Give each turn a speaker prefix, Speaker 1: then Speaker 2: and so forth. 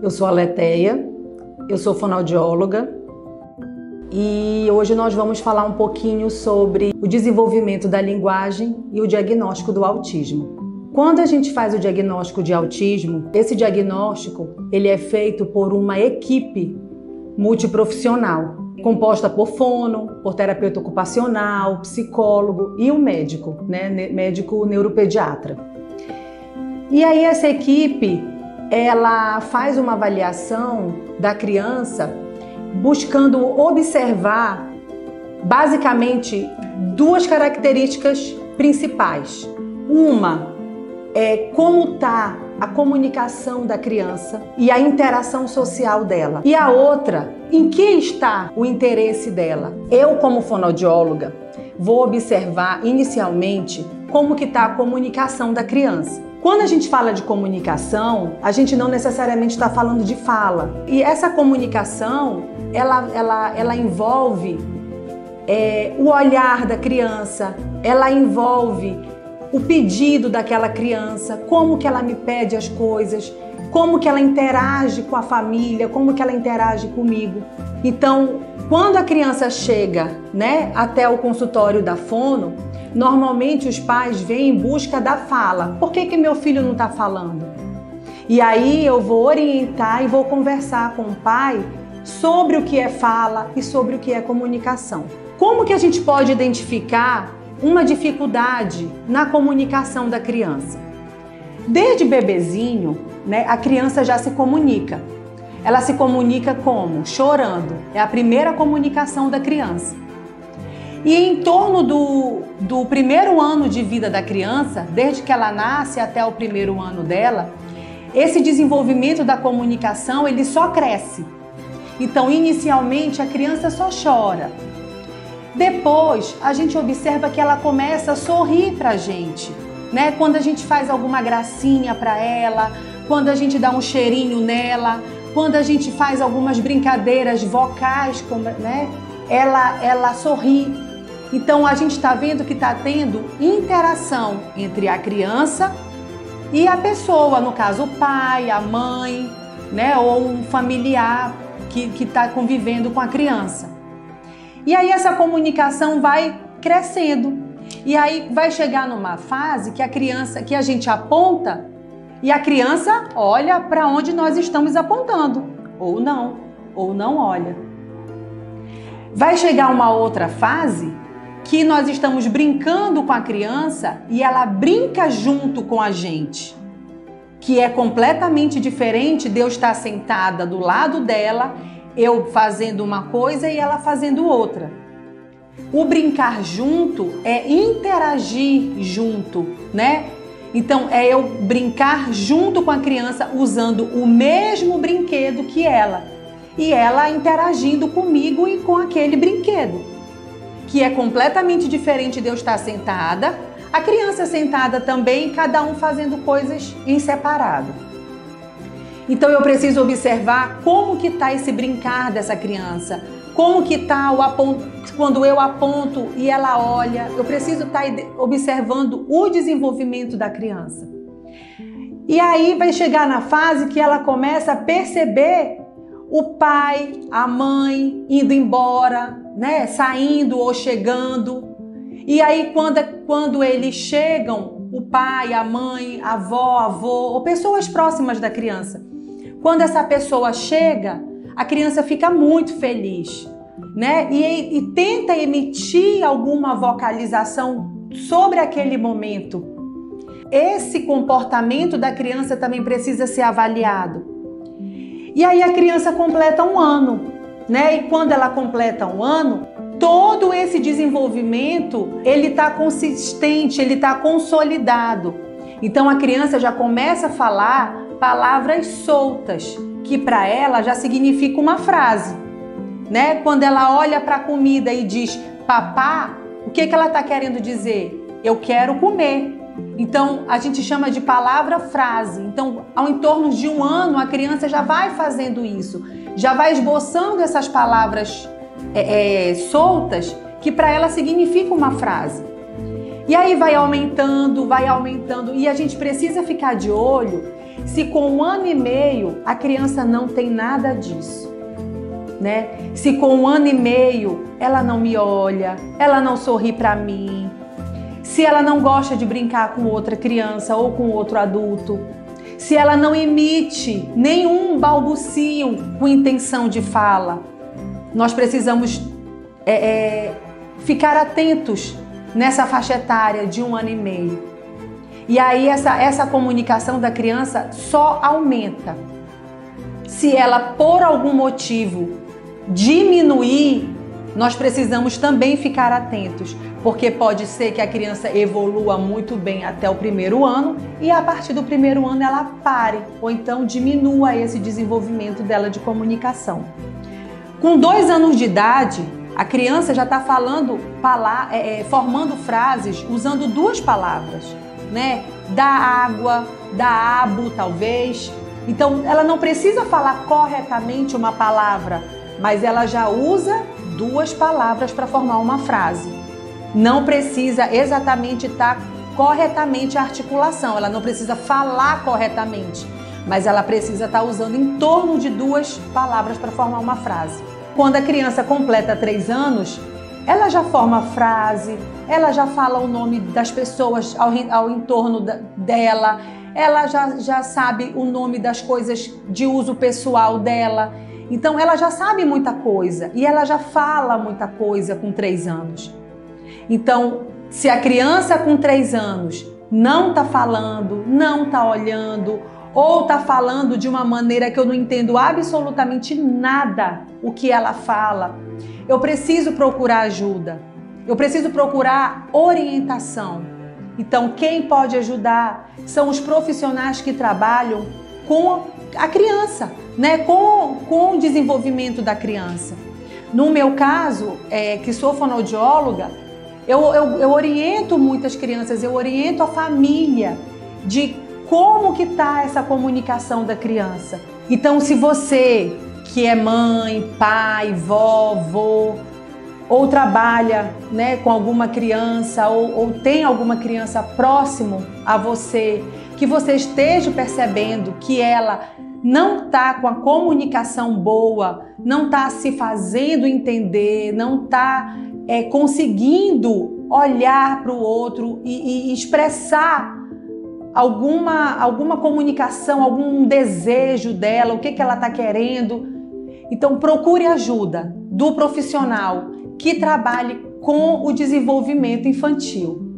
Speaker 1: Eu sou a Letéia, eu sou fonoaudióloga e hoje nós vamos falar um pouquinho sobre o desenvolvimento da linguagem e o diagnóstico do autismo. Quando a gente faz o diagnóstico de autismo, esse diagnóstico ele é feito por uma equipe multiprofissional, composta por fono, por terapeuta ocupacional, psicólogo e um médico, médico neuropediatra. E aí essa equipe, ela faz uma avaliação da criança buscando observar basicamente duas características principais. Uma é como está a comunicação da criança e a interação social dela. E a outra, em que está o interesse dela. Eu, como fonoaudióloga, vou observar inicialmente como que está a comunicação da criança. Quando a gente fala de comunicação, a gente não necessariamente está falando de fala. E essa comunicação, ela envolve o olhar da criança, ela envolve o pedido daquela criança, como que ela me pede as coisas, como que ela interage com a família, como que ela interage comigo. Então, quando a criança chega, até o consultório da fono, normalmente os pais vêm em busca da fala. Por que meu filho não está falando? E aí eu vou orientar e vou conversar com o pai sobre o que é fala e sobre o que é comunicação. Como que a gente pode identificar uma dificuldade na comunicação da criança? Desde bebezinho, a criança já se comunica. Ela se comunica como? Chorando. É a primeira comunicação da criança. E em torno do primeiro ano de vida da criança, desde que ela nasce até o primeiro ano dela, esse desenvolvimento da comunicação, ele só cresce. Então, inicialmente, a criança só chora. Depois, a gente observa que ela começa a sorrir pra gente, Quando a gente faz alguma gracinha pra ela, quando a gente dá um cheirinho nela, quando a gente faz algumas brincadeiras vocais, ela sorri. Então, a gente está vendo que está tendo interação entre a criança e a pessoa, no caso, o pai, a mãe, ou um familiar que está convivendo com a criança. E aí essa comunicação vai crescendo. E aí vai chegar numa fase que a gente aponta e a criança olha para onde nós estamos apontando, ou não olha. Vai chegar uma outra fase que nós estamos brincando com a criança e ela brinca junto com a gente, que é completamente diferente de eu estar sentada do lado dela, eu fazendo uma coisa e ela fazendo outra. O brincar junto é interagir junto, Então é eu brincar junto com a criança usando o mesmo brinquedo que ela e ela interagindo comigo e com aquele brinquedo, que é completamente diferente de eu estar sentada, a criança sentada também, cada um fazendo coisas em separado. Então eu preciso observar como que está esse brincar dessa criança, como que está quando eu aponto e ela olha, eu preciso estar observando o desenvolvimento da criança. E aí vai chegar na fase que ela começa a perceber o pai, a mãe indo embora, saindo ou chegando. E aí quando eles chegam, o pai, a mãe, a avó, avô, ou pessoas próximas da criança, quando essa pessoa chega, a criança fica muito feliz, e tenta emitir alguma vocalização sobre aquele momento. Esse comportamento da criança também precisa ser avaliado. E aí a criança completa um ano, E quando ela completa um ano, todo esse desenvolvimento, ele está consistente, ele está consolidado. Então a criança já começa a falar palavras soltas, que para ela já significa uma frase, Quando ela olha para a comida e diz papá, o que ela está querendo dizer? Eu quero comer. Então, a gente chama de palavra-frase. Então, ao em torno de um ano, a criança já vai fazendo isso, já vai esboçando essas palavras soltas, que para ela significa uma frase. E aí vai aumentando, e a gente precisa ficar de olho Se com 1 ano e meio a criança não tem nada disso, né? Se com 1 ano e meio ela não me olha, ela não sorri para mim, se ela não gosta de brincar com outra criança ou com outro adulto, se ela não emite nenhum balbucio com intenção de fala, nós precisamos ficar atentos nessa faixa etária de 1 ano e meio. E aí essa comunicação da criança só aumenta. Se ela, por algum motivo, diminuir, nós precisamos também ficar atentos, porque pode ser que a criança evolua muito bem até o 1º ano e a partir do 1º ano ela pare, ou então diminua esse desenvolvimento dela de comunicação. Com 2 anos de idade, a criança já está formando frases usando 2 palavras, né? Da água, da abo, talvez. Então, ela não precisa falar corretamente uma palavra, mas ela já usa 2 palavras para formar uma frase. Não precisa exatamente estar corretamente a articulação, ela não precisa falar corretamente, mas ela precisa estar usando em torno de 2 palavras para formar uma frase. Quando a criança completa 3 anos, ela já forma frase, ela já fala o nome das pessoas ao entorno dela, ela já sabe o nome das coisas de uso pessoal dela. Então ela já sabe muita coisa e ela já fala muita coisa com 3 anos. Então, se a criança com 3 anos não está falando, não está olhando, ou está falando de uma maneira que eu não entendo absolutamente nada o que ela fala, eu preciso procurar ajuda, eu preciso procurar orientação. Então, quem pode ajudar são os profissionais que trabalham com a criança, né? com o desenvolvimento da criança. No meu caso, que sou fonoaudióloga, eu oriento muitas crianças, eu oriento a família de como que está essa comunicação da criança. Então, se você que é mãe, pai, vó, vô, ou trabalha, né, com alguma criança, ou tem alguma criança próximo a você, que você esteja percebendo que ela não está com a comunicação boa, não está se fazendo entender, não está conseguindo olhar para o outro e expressar alguma comunicação, algum desejo dela, o que ela está querendo. Então procure ajuda do profissional que trabalhe com o desenvolvimento infantil.